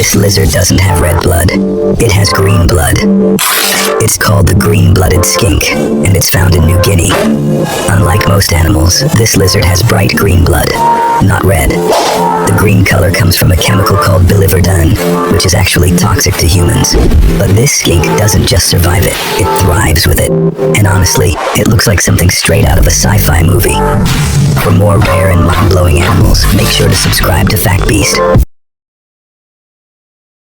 This lizard doesn't have red blood. It has green blood. It's called the Green-Blooded Skink, and it's found in New Guinea. Unlike most animals, this lizard has bright green blood, not red. The green color comes from a chemical called biliverdin, which is actually toxic to humans. But this skink doesn't just survive it, it thrives with it. And honestly, it looks like something straight out of a sci-fi movie. For more rare and mind-blowing animals, make sure to subscribe to Fact Beast.